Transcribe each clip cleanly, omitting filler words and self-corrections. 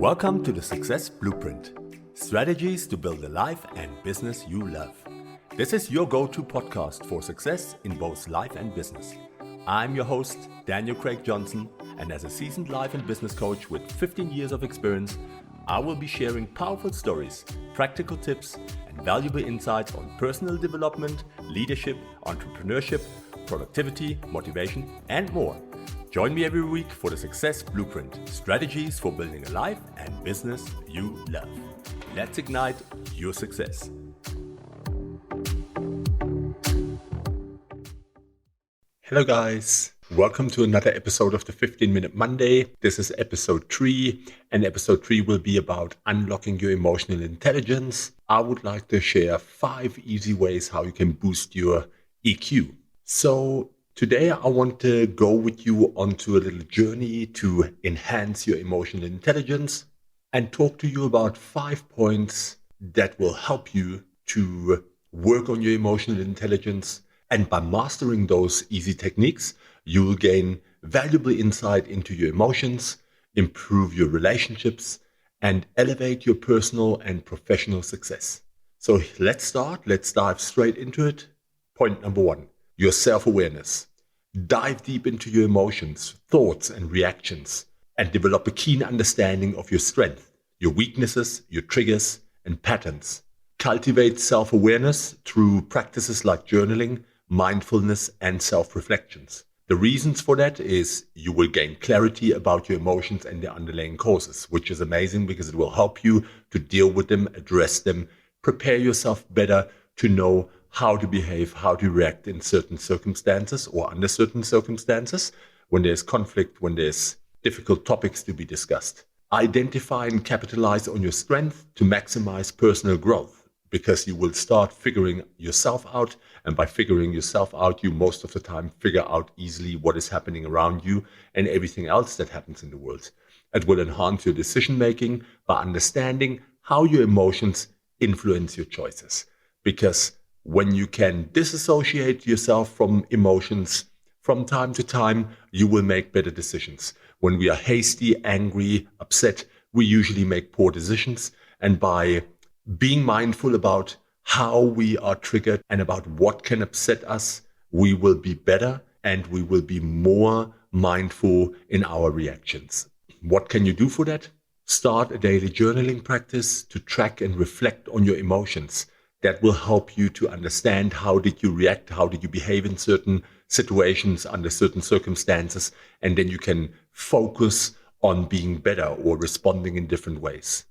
Welcome to the Success Blueprint, strategies to build a life and business you love. This is your go-to podcast for success in both life and business. I'm your host, Daniel Craig Johnson, and as a seasoned life and business coach with 15 years of experience, I will be sharing powerful stories, practical tips, and valuable insights on personal development, leadership, entrepreneurship, productivity, motivation, and more. Join me every week for the Success Blueprint, strategies for building a life and business you love. Let's ignite your success. Hello guys, welcome to another episode of the 15-Minute Monday. This is episode 3, and episode 3 will be about unlocking your emotional intelligence. I would like to share 5 easy ways how you can boost your EQ. So today I want to go with you onto a little journey to enhance your emotional intelligence and talk to you about 5 points that will help you to work on your emotional intelligence. And by mastering those easy techniques, you will gain valuable insight into your emotions, improve your relationships, and elevate your personal and professional success. So let's dive straight into it. Point number 1, your self-awareness. Dive deep into your emotions, thoughts, and reactions, and develop a keen understanding of your strength, your weaknesses, your triggers, and patterns. Cultivate self-awareness through practices like journaling, mindfulness, and self-reflections. The reasons for that is you will gain clarity about your emotions and their underlying causes, which is amazing because it will help you to deal with them, address them, prepare yourself better to know how to behave, how to react in certain circumstances or under certain circumstances, when there's conflict, when there's difficult topics to be discussed. Identify and capitalize on your strength to maximize personal growth, because you will start figuring yourself out. And by figuring yourself out, you most of the time figure out easily what is happening around you and everything else that happens in the world. It will enhance your decision making by understanding how your emotions influence your choices. Because when you can disassociate yourself from emotions from time to time, you will make better decisions. When we are hasty, angry, upset, we usually make poor decisions. And by being mindful about how we are triggered and about what can upset us, we will be better and we will be more mindful in our reactions. What can you do for that? Start a daily journaling practice to track and reflect on your emotions. That will help you to understand how did you react, how did you behave in certain situations, under certain circumstances, and then you can focus on being better or responding in different ways.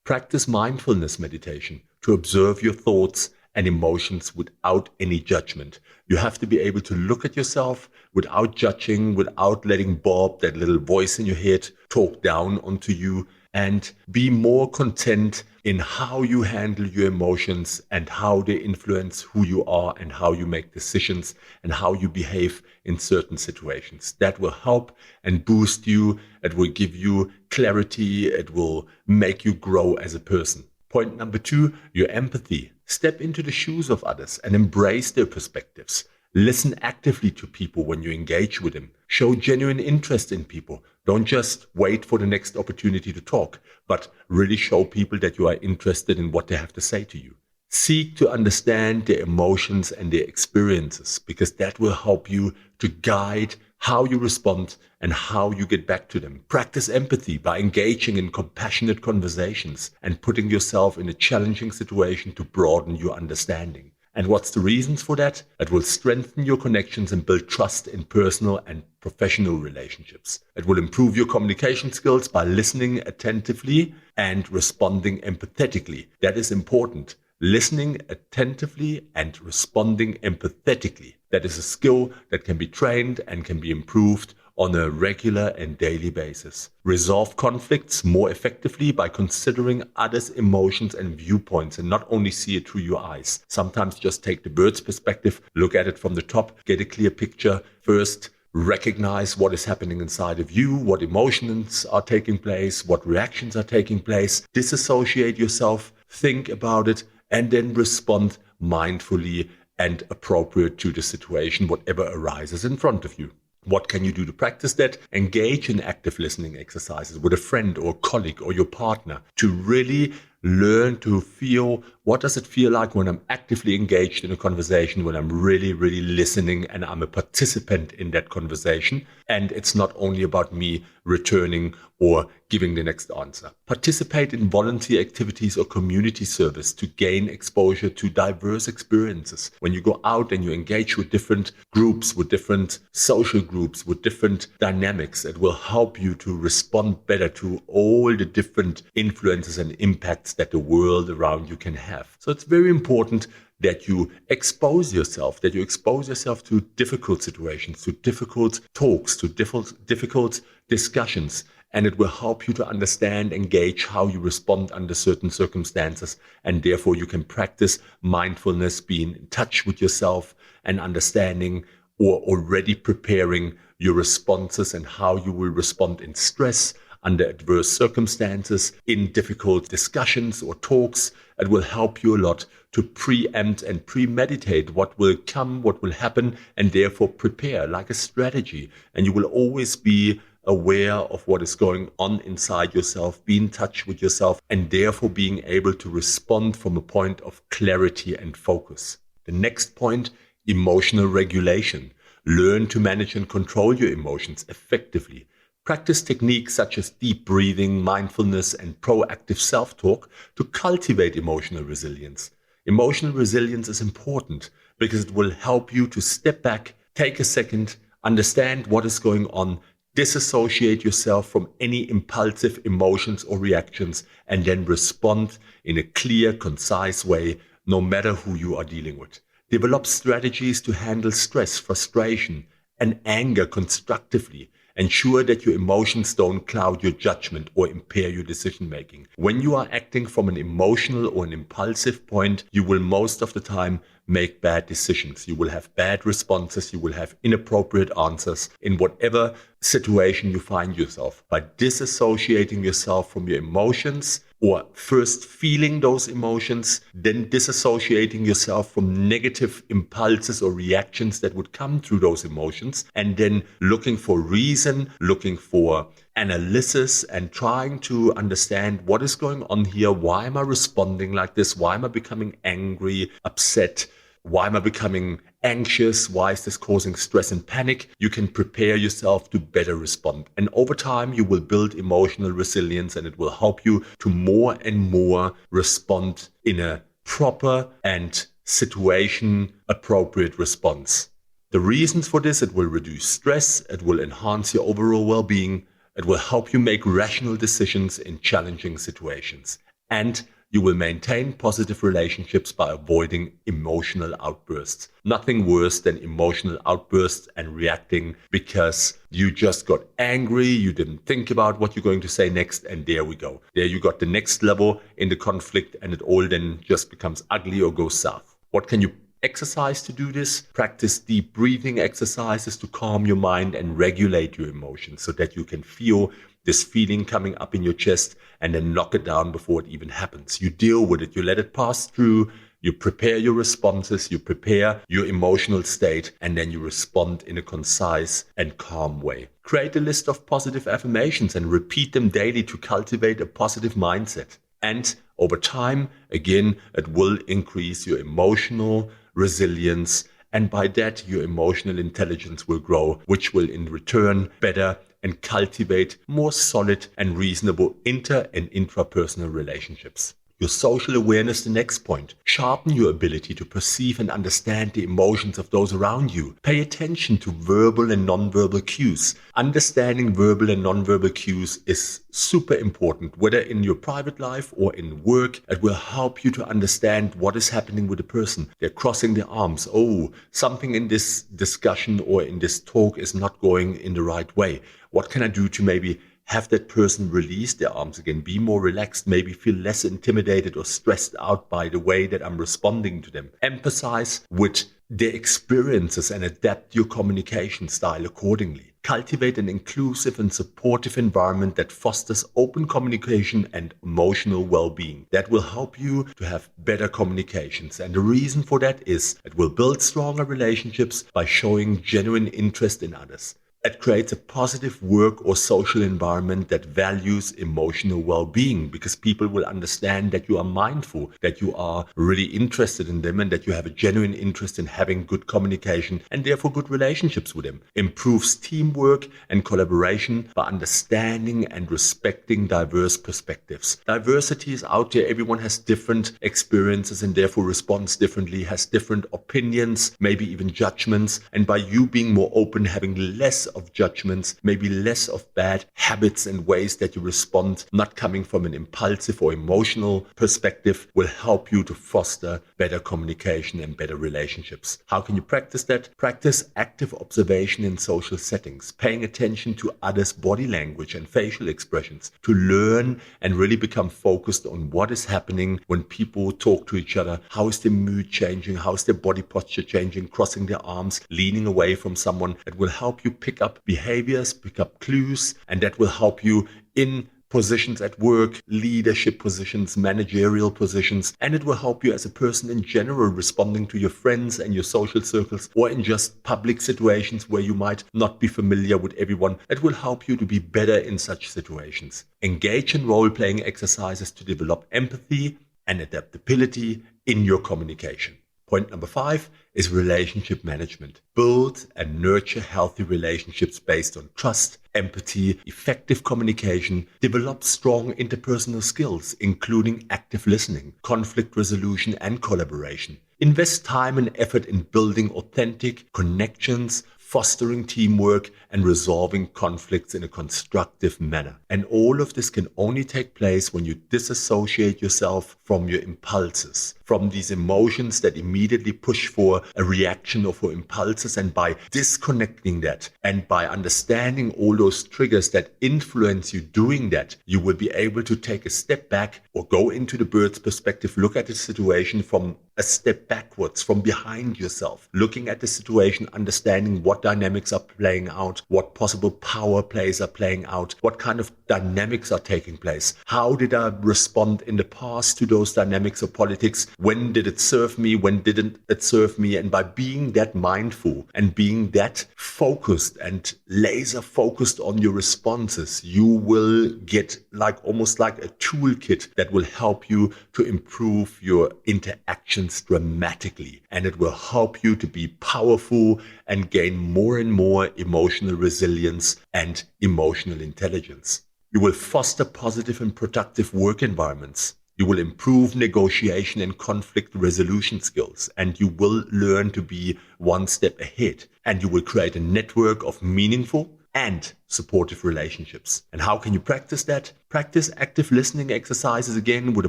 Practice mindfulness meditation to observe your thoughts and emotions without any judgment. You have to be able to look at yourself without judging, without letting Bob, that little voice in your head, talk down onto you, and be more content in how you handle your emotions and how they influence who you are and how you make decisions and how you behave in certain situations. That will help and boost you. It will give you clarity. It will make you grow as a person. Point number 2, your empathy. Step into the shoes of others and embrace their perspectives. Listen actively to people when you engage with them. Show genuine interest in people. Don't just wait for the next opportunity to talk, but really show people that you are interested in what they have to say to you. Seek to understand their emotions and their experiences, because that will help you to guide how you respond and how you get back to them. Practice empathy by engaging in compassionate conversations and putting yourself in a challenging situation to broaden your understanding. And what's the reasons for that? It will strengthen your connections and build trust in personal and professional relationships. It will improve your communication skills by listening attentively and responding empathetically. That is important. Listening attentively and responding empathetically. That is a skill that can be trained and can be improved on a regular and daily basis. Resolve conflicts more effectively by considering others' emotions and viewpoints and not only see it through your eyes. Sometimes just take the bird's perspective, look at it from the top, get a clear picture. First, recognize what is happening inside of you, what emotions are taking place, what reactions are taking place. Disassociate yourself, think about it, and then respond mindfully and appropriate to the situation, whatever arises in front of you. What can you do to practice that? Engage in active listening exercises with a friend or colleague or your partner to really learn to feel, what does it feel like when I'm actively engaged in a conversation, when I'm really, really listening and I'm a participant in that conversation. And it's not only about me returning or giving the next answer. Participate in volunteer activities or community service to gain exposure to diverse experiences. When you go out and you engage with different groups, with different social groups, with different dynamics, it will help you to respond better to all the different influences and impacts that the world around you can have. So it's very important that you expose yourself, to difficult situations, to difficult talks, to difficult discussions. And it will help you to understand and gauge how you respond under certain circumstances. And therefore you can practice mindfulness, being in touch with yourself and understanding or already preparing your responses and how you will respond in stress, under adverse circumstances, in difficult discussions or talks. It will help you a lot to preempt and premeditate what will come, what will happen, and therefore prepare like a strategy. And you will always be aware of what is going on inside yourself, be in touch with yourself, and therefore being able to respond from a point of clarity and focus. The next point, emotional regulation. Learn to manage and control your emotions effectively. Practice techniques such as deep breathing, mindfulness, and proactive self-talk to cultivate emotional resilience. Emotional resilience is important because it will help you to step back, take a second, understand what is going on, disassociate yourself from any impulsive emotions or reactions, and then respond in a clear, concise way, no matter who you are dealing with. Develop strategies to handle stress, frustration, and anger constructively. Ensure that your emotions don't cloud your judgment or impair your decision making. When you are acting from an emotional or an impulsive point, you will most of the time make bad decisions. You will have bad responses. You will have inappropriate answers in whatever situation you find yourself. By disassociating yourself from your emotions, or first feeling those emotions, then disassociating yourself from negative impulses or reactions that would come through those emotions, and then looking for reason, looking for analysis, and trying to understand what is going on here. Why am I responding like this? Why am I becoming angry, upset? Why am I becoming anxious? Why is this causing stress and panic? You can prepare yourself to better respond. And over time, you will build emotional resilience, and it will help you to more and more respond in a proper and situation appropriate response. The reasons for this: it will reduce stress, it will enhance your overall well-being, it will help you make rational decisions in challenging situations, and you will maintain positive relationships by avoiding emotional outbursts. Nothing worse than emotional outbursts and reacting because you just got angry, you didn't think about what you're going to say next, and there we go. There you got the next level in the conflict, and it all then just becomes ugly or goes south. What can you exercise to do this? Practice deep breathing exercises to calm your mind and regulate your emotions so that you can feel this feeling coming up in your chest and then knock it down before it even happens. You deal with it, you let it pass through, you prepare your responses, you prepare your emotional state, and then you respond in a concise and calm way. Create a list of positive affirmations and repeat them daily to cultivate a positive mindset. And over time, again, it will increase your emotional resilience, and by that your emotional intelligence will grow, which will in return better and cultivate more solid and reasonable inter- and intrapersonal relationships. Your social awareness, the next point. Sharpen your ability to perceive and understand the emotions of those around you. Pay attention to verbal and nonverbal cues. Understanding verbal and nonverbal cues is super important, whether in your private life or in work. It will help you to understand what is happening with the person. They're crossing their arms. Oh, something in this discussion or in this talk is not going in the right way. What can I do to maybe have that person release their arms again, be more relaxed, maybe feel less intimidated or stressed out by the way that I'm responding to them. Empathize with their experiences and adapt your communication style accordingly. Cultivate an inclusive and supportive environment that fosters open communication and emotional well-being. That will help you to have better communications. And the reason for that is it will build stronger relationships by showing genuine interest in others. It creates a positive work or social environment that values emotional well-being, because people will understand that you are mindful, that you are really interested in them, and that you have a genuine interest in having good communication and therefore good relationships with them. Improves teamwork and collaboration by understanding and respecting diverse perspectives. Diversity is out there. Everyone has different experiences and therefore responds differently, has different opinions, maybe even judgments. And by you being more open, having less of judgments, maybe less of bad habits and ways that you respond, not coming from an impulsive or emotional perspective, will help you to foster better communication and better relationships. How can you practice that? Practice active observation in social settings, paying attention to others' body language and facial expressions, to learn and really become focused on what is happening when people talk to each other. How is their mood changing? How is their body posture changing? Crossing their arms, leaning away from someone. It will help you pick up behaviors, pick up clues, and that will help you in positions at work, leadership positions, managerial positions, and it will help you as a person in general, responding to your friends and your social circles, or in just public situations where you might not be familiar with everyone. It will help you to be better in such situations. Engage in role-playing exercises to develop empathy and adaptability in your communication. Point number 5 is relationship management. Build and nurture healthy relationships based on trust, empathy, effective communication. Develop strong interpersonal skills, including active listening, conflict resolution, and collaboration. Invest time and effort in building authentic connections, fostering teamwork, and resolving conflicts in a constructive manner. And all of this can only take place when you disassociate yourself from your impulses, from these emotions that immediately push for a reaction or for impulses. And by disconnecting that and by understanding all those triggers that influence you doing that, you will be able to take a step back or go into the bird's perspective, look at the situation from a step backwards, from behind yourself, looking at the situation, understanding what dynamics are playing out, what possible power plays are playing out, what kind of dynamics are taking place. How did I respond in the past to those dynamics of politics? When did it serve me? When didn't it serve me? And by being that mindful and being that focused and laser focused on your responses, you will get almost like a toolkit that will help you to improve your interactions dramatically. And it will help you to be powerful and gain more and more emotional resilience and emotional intelligence. You will foster positive and productive work environments. You will improve negotiation and conflict resolution skills, and you will learn to be one step ahead. And you will create a network of meaningful and supportive relationships. And how can you practice that? Practice active listening exercises again with a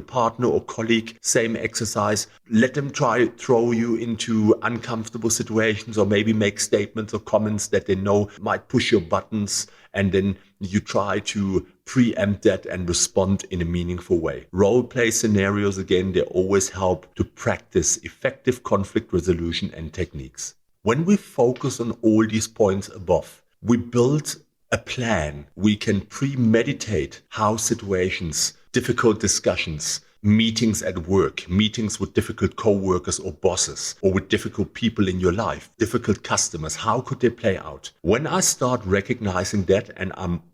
partner or colleague. Same exercise. Let them throw you into uncomfortable situations, or maybe make statements or comments that they know might push your buttons, and then you try to preempt that and respond in a meaningful way. Role play scenarios, again, they always help to practice effective conflict resolution and techniques. When we focus on all these points above, we build a plan. We can premeditate how situations, difficult discussions, meetings at work, meetings with difficult co-workers or bosses, or with difficult people in your life, difficult customers, how could they play out? When I start recognizing that and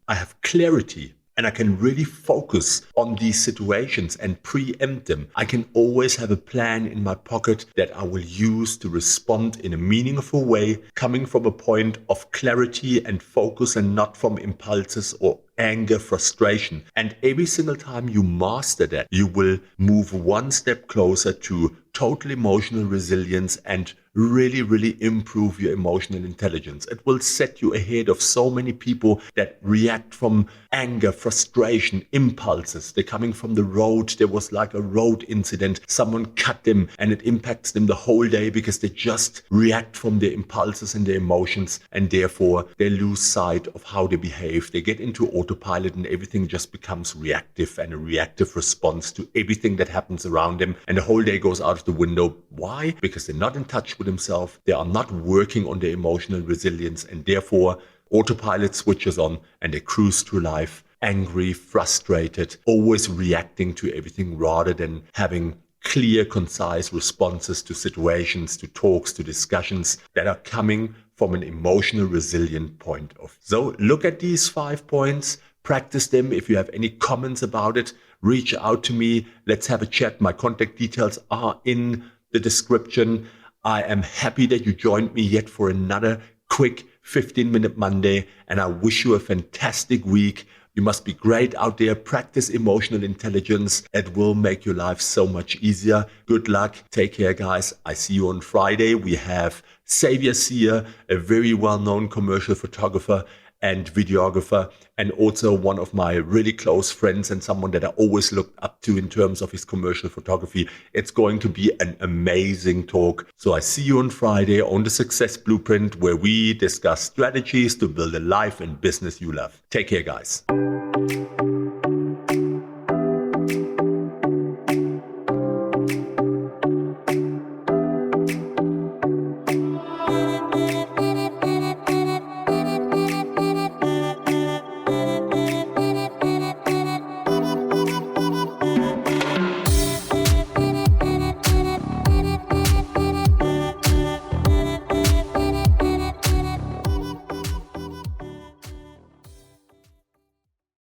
I have clarity, and I can really focus on these situations and preempt them, I can always have a plan in my pocket that I will use to respond in a meaningful way, coming from a point of clarity and focus and not from impulses or anger, frustration. And every single time you master that, you will move one step closer to total emotional resilience and really, really improve your emotional intelligence. It will set you ahead of so many people that react from anger, frustration, impulses. They're coming from the road. There was like a road incident. Someone cut them and it impacts them the whole day because they just react from their impulses and their emotions, and therefore they lose sight of how they behave. They get into autopilot and everything just becomes reactive and a reactive response to everything that happens around them. And the whole day goes out of the window. Why? Because they're not in touch with themselves. They are not working on their emotional resilience, and therefore autopilot switches on and they cruise through life angry, frustrated, always reacting to everything rather than having clear, concise responses to situations, to talks, to discussions that are coming from an emotional resilient point of view. So look at these 5 points, practice them. If you have any comments about it, reach out to me. Let's have a chat. My contact details are in the description. I am happy that you joined me yet for another quick 15-minute Monday, and I wish you a fantastic week. You must be great out there. Practice emotional intelligence. It will make your life so much easier. Good luck. Take care, guys. I see you on Friday. We have Xavier Sear, a very well-known commercial photographer and videographer, and also one of my really close friends and someone that I always looked up to in terms of his commercial photography. It's going to be an amazing talk. So I see you on Friday on the Success Blueprint, where we discuss strategies to build a life and business you love. Take care, guys.